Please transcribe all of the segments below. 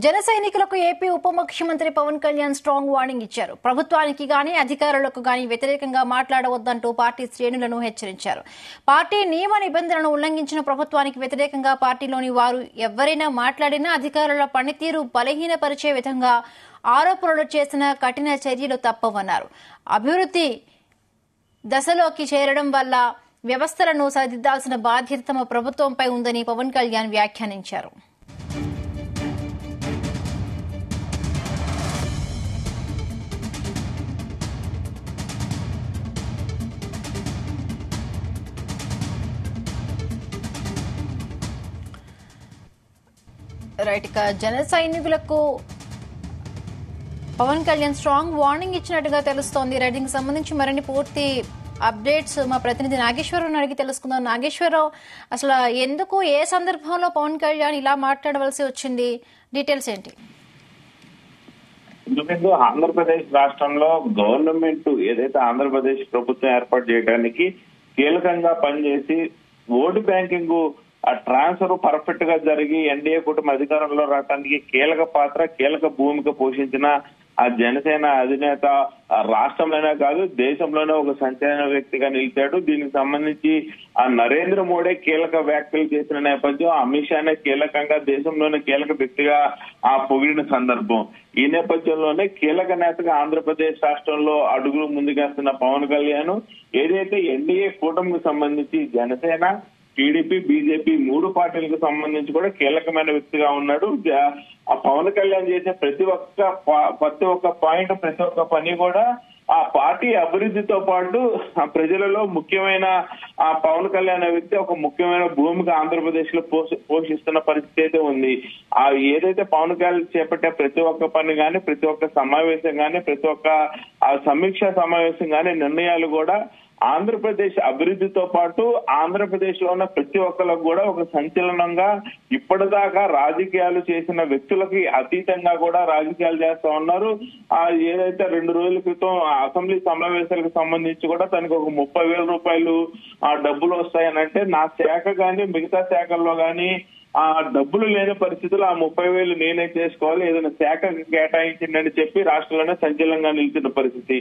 జన సైనికులకు ఏపీ ఉప ముఖ్యమంత్రి పవన్ కళ్యాణ్ స్ట్రాంగ్ వార్నింగ్ ఇచ్చారు. ప్రభుత్వానికి గానీ అధికారులకు గానీ వ్యతిరేకంగా మాట్లాడవద్దంటూ పార్టీ శ్రేణులను హెచ్చరించారు. పార్టీ నియమ నిబంధనలను ఉల్లంఘించిన ప్రభుత్వానికి వ్యతిరేకంగా పార్టీలోని వారు ఎవరైనా మాట్లాడినా అధికారుల పనితీరు బలహీనపరిచే విధంగా ఆరోపణలు చేసిన కఠిన చర్యలు తప్పవన్నారు. అభివృద్ధి దశలోకి చేరడం వల్ల వ్యవస్థలను సరిదిద్దాల్సిన బాధ్యత తమ ప్రభుత్వంపై ఉందని పవన్ కళ్యాణ్ వ్యాఖ్యానించారు. రైట్, ఇక జన సైనికులకు పవన్ కళ్యాణ్ స్ట్రాంగ్ వార్నింగ్ ఇచ్చినట్టుగా తెలుస్తోంది. రైడింగ్ సంబంధించి మరిన్ని పూర్తి అప్డేట్స్ మా ప్రతినిధి నాగేశ్వరరావు అడిగి తెలుసుకుందాం. నాగేశ్వరరావు, అసలు ఎందుకు ఏ సందర్భంలో పవన్ కళ్యాణ్ ఇలా మాట్లాడవలసి వచ్చింది? డీటెయిల్స్ ఏంటి? ఎందుకంటే ఆంధ్రప్రదేశ్ రాష్ట్రంలో గవర్నమెంట్ ఏదైతే ఆంధ్రప్రదేశ్ ప్రభుత్వం ఏర్పాటు చేయడానికి కీలకంగా పనిచేసి ఓటు బ్యాంకింగ్ ఆ ట్రాన్స్ఫర్ పర్ఫెక్ట్ గా జరిగి ఎన్డీఏ కూటమి అధికారంలో రావడానికి కీలక భూమిక పోషించిన ఆ జనసేన అధినేత రాష్ట్రంలోనే కాదు దేశంలోనే ఒక సంచలన వ్యక్తిగా నిలిచాడు. దీనికి సంబంధించి ఆ నరేంద్ర మోడీ కీలక వ్యాఖ్యలు చేసిన నేపథ్యం, అమిత్ షానే కీలకంగా దేశంలోనే కీలక వ్యక్తిగా ఆ పొగిడిన సందర్భం. ఈ నేపథ్యంలోనే కీలక నేతగా ఆంధ్రప్రదేశ్ రాష్ట్రంలో అడుగులు ముందుకేస్తున్న పవన్ కళ్యాణ్ ఏదైతే ఎన్డీఏ కూటమికి సంబంధించి జనసేన, టీడీపీ, బీజేపీ మూడు పార్టీలకు సంబంధించి కూడా కీలకమైన వ్యక్తిగా ఉన్నాడు. ఆ పవన్ కళ్యాణ్ చేసే ప్రతి ఒక్క పాయింట్, ప్రతి ఒక్క పని కూడా ఆ పార్టీ అభివృద్ధితో పాటు ప్రజలలో ముఖ్యమైన ఆ పవన్ కళ్యాణ్ వ్యక్తి ఒక ముఖ్యమైన భూమిక ఆంధ్రప్రదేశ్ లో పోషిస్తున్న పరిస్థితి అయితే ఉంది. ఆ ఏదైతే పవన్ కళ్యాణ్ చేపట్టే ప్రతి ఒక్క పని గాని, ప్రతి ఒక్క సమావేశం గాని, ప్రతి ఒక్క సమీక్షా సమావేశం గాని, నిర్ణయాలు కూడా ఆంధ్రప్రదేశ్ అభివృద్ధితో పాటు ఆంధ్రప్రదేశ్ లో ఉన్న ప్రతి ఒక్కరికి కూడా ఒక సంచలనంగా ఇప్పటిదాకా రాజకీయాలు చేసిన వ్యక్తులకి అతీతంగా కూడా రాజకీయాలు చేస్తా ఉన్నారు. ఏదైతే 2 రోజుల క్రితం అసెంబ్లీ సమావేశాలకు సంబంధించి కూడా తనకు ఒక 30,000 రూపాయలు డబ్బులు వస్తాయనంటే నా శాఖ గాని మిగతా శాఖల్లో గాని ఆ డబ్బులు లేని పరిస్థితుల్లో ఆ 30,000 నేనే చేసుకోవాలి, ఏదైనా శాఖకు కేటాయించిందని చెప్పి రాష్ట్రంలోనే సంచలనంగా నిలిచిన పరిస్థితి.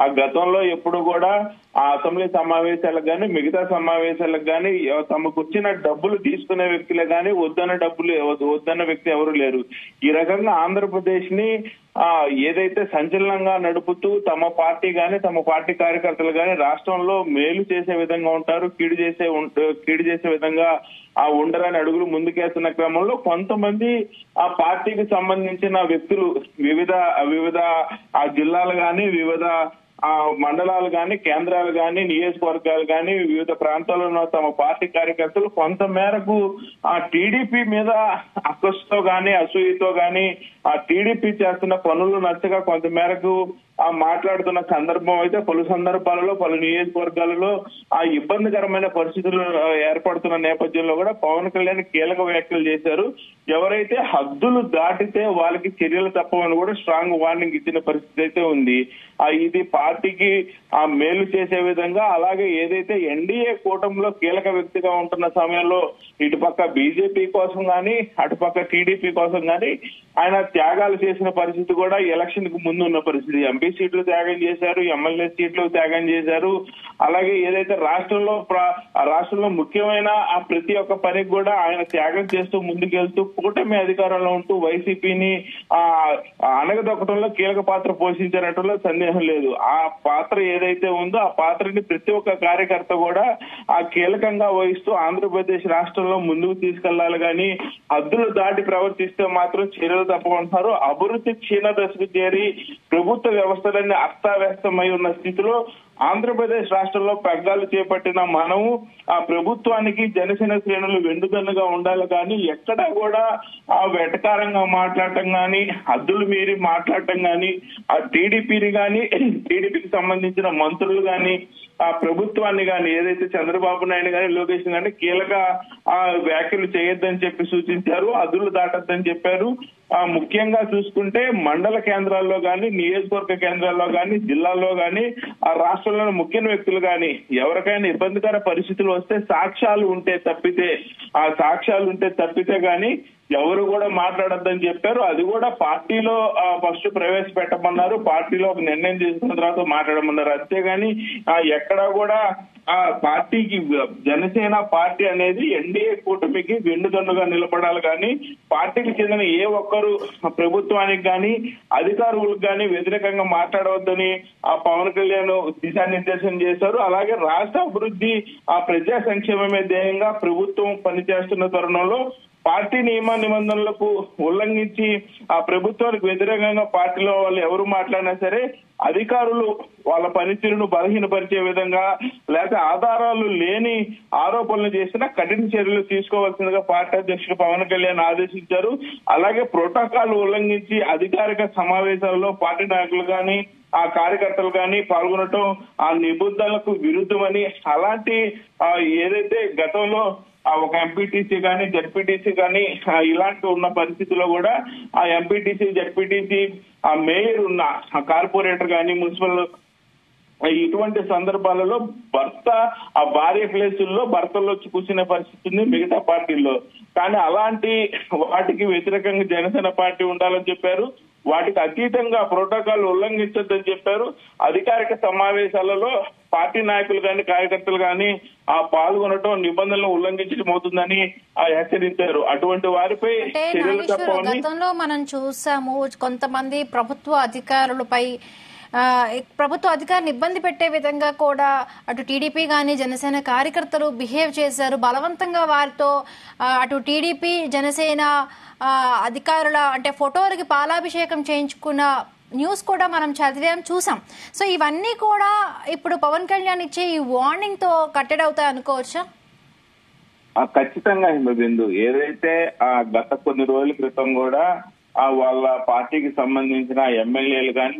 ఆ గతంలో ఎప్పుడు కూడా ఆ అసెంబ్లీ సమావేశాలకు గాని మిగతా సమావేశాలకు గాని తమకు వచ్చిన డబ్బులు తీసుకునే వ్యక్తులే గాని వద్దన్న వ్యక్తి ఎవరు లేరు. ఈ రకంగా ఆంధ్రప్రదేశ్ ని ఏదైతే సంచలనంగా నడుపుతూ తమ పార్టీ గాని తమ పార్టీ కార్యకర్తలు గాని రాష్ట్రంలో మేలు చేసే విధంగా ఉంటారు, కీడు చేసే విధంగా ఉండరని అడుగులు ముందుకేస్తున్న క్రమంలో కొంతమంది ఆ పార్టీకి సంబంధించిన వ్యక్తులు వివిధ ఆ జిల్లాలు గాని, వివిధ మండలాలు గాని, కేంద్రాలు గాని, నియోజకవర్గాలు గాని, వివిధ ప్రాంతాల్లో ఉన్న తమ పార్టీ కార్యకర్తలు కొంత మేరకు ఆ టీడీపీ మీద అక్కసుతో గాని, అసూయతో గాని, ఆ టీడీపీ చేస్తున్న పనులు నచ్చగా కొంత మేరకు మాట్లాడుతున్న సందర్భం అయితే పలు సందర్భాలలో పలు నియోజకవర్గాలలో ఆ ఇబ్బందికరమైన పరిస్థితులు ఏర్పడుతున్న నేపథ్యంలో కూడా పవన్ కళ్యాణ్ కీలక వ్యాఖ్యలు చేశారు. ఎవరైతే హద్దులు దాటితే వాళ్ళకి చర్యలు తప్పవని కూడా స్ట్రాంగ్ వార్నింగ్ ఇచ్చిన పరిస్థితి అయితే ఉంది. ఇది పార్టీకి మేలు చేసే విధంగా, అలాగే ఏదైతే ఎన్డీఏ కూటమిలో కీలక వ్యక్తిగా ఉంటున్న సమయంలో ఇటుపక్క బీజేపీ కోసం గాని, అటుపక్క టీడీపీ కోసం గాని ఆయన త్యాగాలు చేసిన పరిస్థితి కూడా ఎలక్షన్ కు ముందు ఉన్న పరిస్థితి. ఎంపీ సీట్లు త్యాగం చేశారు, ఎమ్మెల్యే సీట్లు త్యాగం చేశారు. అలాగే ఏదైతే రాష్ట్రంలో ముఖ్యమైన ఆ ప్రతి ఒక్క పనికి కూడా ఆయన త్యాగం చేస్తూ ముందుకెళ్తూ కూటమి అధికారంలో ఉంటూ వైసీపీని అణగదొక్కడంలో కీలక పాత్ర పోషించారంటలో సందేహం లేదు. ఆ పాత్ర ఏదైతే ఉందో ఆ పాత్రని ప్రతి ఒక్క కార్యకర్త కూడా ఆ కీలకంగా వహిస్తూ ఆంధ్రప్రదేశ్ రాష్ట్రంలో ముందుకు తీసుకెళ్లాలి గాని హద్దులు దాటి ప్రవర్తిస్తే మాత్రం చర్యలు తప్పమంటున్నారు. అభివృద్ధి క్షీణ దశకు చేరి ప్రభుత్వ వ్యవస్థలన్నీ అస్తావ్యస్తమై ఉన్న స్థితిలో ఆంధ్రప్రదేశ్ రాష్ట్రంలో పెగ్గాలు చేపట్టిన మనము ఆ ప్రభుత్వానికి జనసేన శ్రేణులు వెండుదన్నుగా ఉండాలి కానీ ఎక్కడా కూడా ఆ వెటకారంగా మాట్లాడటం గాని, హద్దులు మీరి మాట్లాడటం గాని, ఆ టీడీపీకి సంబంధించిన మంత్రులు గాని, ఆ ప్రభుత్వాన్ని గాని, ఏదైతే చంద్రబాబు నాయుడు గాని, లోకేష్ గాని కీలక వ్యాఖ్యలు చేయొద్దని చెప్పి సూచించారు, హద్దులు దాటొద్దని చెప్పారు. ముఖ్యంగా చూసుకుంటే మండల కేంద్రాల్లో గాని, నియోజకవర్గ కేంద్రాల్లో గాని, జిల్లాల్లో గాని, ఆ రాష్ట్రంలోని ముఖ్య వ్యక్తులు గాని ఎవరికైనా ఇబ్బందికర పరిస్థితులు వస్తే సాక్ష్యాలు ఉంటే తప్పితే గాని ఎవరు కూడా మాట్లాడొద్దని చెప్పారు. అది కూడా పార్టీలో ఫస్ట్ ప్రవేశపెట్టమన్నారు, పార్టీలో ఒక నిర్ణయం తీసుకున్న తర్వాత మాట్లాడమన్నారు. అంతేగాని ఎక్కడా కూడా ఆ పార్టీకి జనసేన పార్టీ అనేది ఎన్డీఏ కూటమికి వెన్నుదన్నుగా నిలబడాలి కానీ పార్టీకి చెందిన ఏ ఒక్కరు ప్రభుత్వానికి కానీ అధికారులకు కానీ వ్యతిరేకంగా మాట్లాడవద్దని ఆ పవన్ కళ్యాణ్ దిశానిర్దేశం చేశారు. అలాగే రాష్ట్ర అభివృద్ధి ఆ ప్రజా సంక్షేమమే ధ్యేయంగా ప్రభుత్వం పనిచేస్తున్న తరుణంలో పార్టీ నియమ నిబంధనలకు ఉల్లంఘించి ఆ ప్రభుత్వానికి వ్యతిరేకంగా పార్టీలో వాళ్ళు ఎవరు మాట్లాడినా సరే అధికారులు వాళ్ళ పనితీరును బలహీనపరిచే విధంగా లేకపోతే ఆధారాలు లేని ఆరోపణలు చేసినా కఠిన చర్యలు తీసుకోవాల్సిందిగా పార్టీ అధ్యక్షుడు పవన్ కళ్యాణ్ ఆదేశించారు. అలాగే ప్రోటోకాల్ ఉల్లంఘించి అధికారిక సమావేశాల్లో పార్టీ నాయకులు కానీ ఆ కార్యకర్తలు కానీ పాల్గొనటం ఆ నిబంధనలకు విరుద్ధమని, అలాంటి ఏదైతే గతంలో ఒక ఎంపీటీసీ కానీ జడ్పీటీసీ కానీ ఇలాంటి ఉన్న పరిస్థితుల్లో కూడా ఆ ఎంపీటీసీ జడ్పీటీసీ ఆ మేయర్ ఉన్న కార్పొరేటర్ కానీ మున్సిపల్ ఇటువంటి సందర్భాలలో భర్త ఆ భార్య ప్లేసుల్లో భర్తలు వచ్చి కూర్చునే పరిస్థితి ఉంది మిగతా పార్టీల్లో. కానీ అలాంటి వాటికి వ్యతిరేకంగా జనసేన పార్టీ ఉండాలని చెప్పారు. వాటికి అతీతంగా ప్రోటోకాల్ ఉల్లంఘించొద్దని చెప్పారు. అధికారిక సమావేశాలలో పార్టీ నాయకులు కానీ కార్యకర్తలు కానీ పాల్గొనడం నిబంధనలు ఉల్లంఘించడం అవుతుందని హెచ్చరించారు. అటువంటి వారిపై చర్యలు తప్పవని గతంలో మనం చూసాము. కొంతమంది ప్రభుత్వ అధికారులపై ప్రభుత్వ అధికారిని ఇబ్బంది పెట్టే విధంగా కూడా అటు టీడీపీ కానీ జనసేన కార్యకర్తలు బిహేవ్ చేశారు. బలవంతంగా వారితో అటు టీడీపీ జనసేన అధికారుల అంటే ఫోటోలకి పాలాభిషేకం చేయించుకున్న న్యూస్ కూడా మనం చదివాం, చూసాం. సో ఇవన్నీ కూడా ఇప్పుడు పవన్ కళ్యాణ్ ఇచ్చే ఈ వార్నింగ్ తో కట్టడి అవుతాయి అనుకోవచ్చా? ఖచ్చితంగా హిమబిందు, ఏదైతే గత కొన్ని రోజుల క్రితం కూడా వాళ్ళ పార్టీకి సంబంధించిన ఎమ్మెల్యేలు కానీ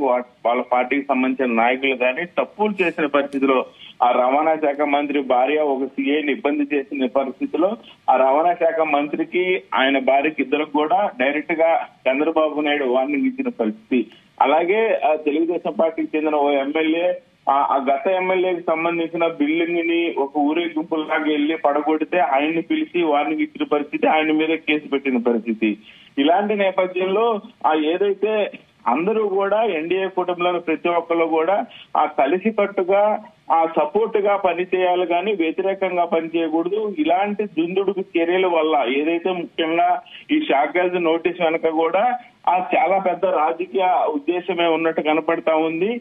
వాళ్ళ పార్టీకి సంబంధించిన నాయకులు కానీ తప్పులు చేసిన పరిస్థితిలో ఆ రవాణా శాఖ మంత్రి భార్య ఒక సీఏని ఇబ్బంది చేసిన పరిస్థితిలో ఆ రవాణా శాఖ మంత్రికి ఆయన భార్యకి ఇద్దరికి కూడా డైరెక్ట్ గా చంద్రబాబు నాయుడు వార్నింగ్ ఇచ్చిన పరిస్థితి. అలాగే తెలుగుదేశం పార్టీకి చెందిన ఓ ఎమ్మెల్యే ఆ గత ఎమ్మెల్యేకి సంబంధించిన బిల్డింగ్ ని ఒక ఊరేగింపులాగా వెళ్లి పడగొడితే ఆయన్ని పిలిచి వార్నింగ్ ఇచ్చిన పరిస్థితి, ఆయన మీద కేసు పెట్టిన పరిస్థితి. ఇలాంటి నేపథ్యంలో ఏదైతే అందరూ కూడా ఎన్డీఏ కూటమిలో ప్రతి ఒక్కరు కూడా కలిసికట్టుగా సపోర్ట్ గా పనిచేయాలి కానీ వ్యతిరేకంగా పనిచేయకూడదు. ఇలాంటి దుందుడుకు చర్యల వల్ల ఏదైతే ముఖ్యంగా ఈ షాకాజ్ నోటీస్ వెనక కూడా చాలా పెద్ద రాజకీయ ఉద్దేశమే ఉన్నట్టు కనపడతా ఉంది.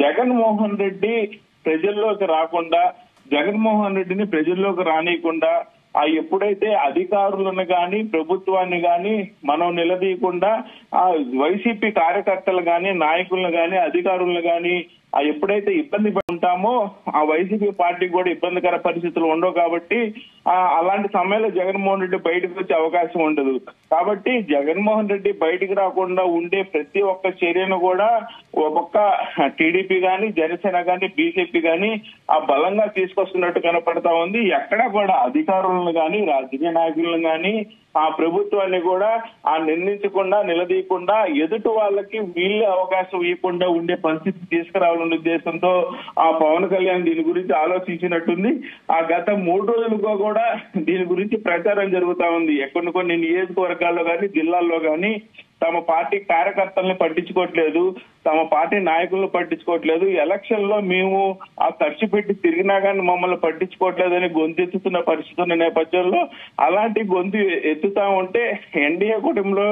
జగన్మోహన్ రెడ్డి ప్రజల్లోకి రాకుండా, జగన్మోహన్ రెడ్డిని ప్రజల్లోకి రానియకుండా ఎప్పుడైతే అధికారులను గాని ప్రభుత్వాన్ని గాని మనం నిలదీయకుండా వైసీపీ కార్యకర్తలు గాని నాయకులను గాని అధికారులను గాని ఎప్పుడైతే ఇబ్బంది ఉంటామో ఆ వైసీపీ పార్టీకి కూడా ఇబ్బందికర పరిస్థితులు ఉండవు. కాబట్టి అలాంటి సమయంలో జగన్మోహన్ రెడ్డి బయటకు వచ్చే అవకాశం ఉండదు. కాబట్టి జగన్మోహన్ రెడ్డి బయటికి రాకుండా ఉండే ప్రతి ఒక్క చర్యను కూడా ఒక్కొక్క టీడీపీ గాని జనసేన గాని బీజేపీ గాని బలంగా తీసుకొస్తున్నట్టు కనపడతా ఉంది. ఎక్కడా కూడా అధికారులను గాని రాజకీయ నాయకులను గాని ప్రభుత్వాన్ని కూడా నిర్ణయించకుండా నిలదీయకుండా ఎదుటి వాళ్ళకి వీళ్ళే అవకాశం ఇవ్వకుండా ఉండే పరిస్థితి తీసుకురావాలనే ఉద్దేశంతో పవన్ కళ్యాణ్ దీని గురించి ఆలోచించినట్టుంది. గత 3 రోజులుగా కూడా దీని గురించి ప్రచారం జరుగుతా ఉంది. కొన్ని నియోజకవర్గాల్లో కానీ జిల్లాల్లో కానీ తమ పార్టీ కార్యకర్తల్ని పట్టించుకోవట్లేదు, తమ పార్టీ నాయకులను పట్టించుకోవట్లేదు. ఎలక్షన్ లో మేము ఖర్చు పెట్టి తిరిగినా కానీ మమ్మల్ని పట్టించుకోవట్లేదని గొంతెత్తుతున్న పరిస్థితి ఉన్న నేపథ్యంలో అలాంటి గొంతు ఎత్తుతా ఉంటే ఎన్డీఏ కూటమిలో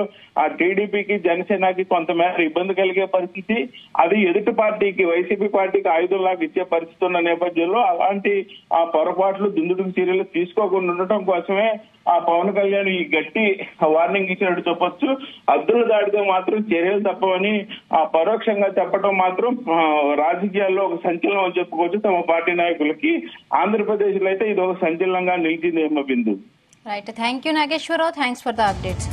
టీడీపీకి జనసేనకి కొంతమేర ఇబ్బంది కలిగే పరిస్థితి, అది ఎదుటి పార్టీకి వైసీపీ పార్టీకి ఆయుధంలాగా ఇచ్చే పరిస్థితి ఉన్న నేపథ్యంలో అలాంటి పొరపాట్లు దుందుడుకు చర్యలు తీసుకోకుండా ఉండటం కోసమే పవన్ కళ్యాణ్ ఈ గట్టి వార్నింగ్ ఇచ్చినట్టు చెప్పొచ్చు. హద్దులు దాటితే మాత్రం చర్యలు తప్పవని పరోక్షంగా చెప్పడం మాత్రం రాజకీయాల్లో ఒక సంచలనం అని చెప్పుకోవచ్చు తమ పార్టీ నాయకులకి. ఆంధ్రప్రదేశ్ లో అయితే ఇది ఒక సంచలనంగా నిలిచింది. Bindu. Right, thank you Nageswara Rao, thanks for the updates.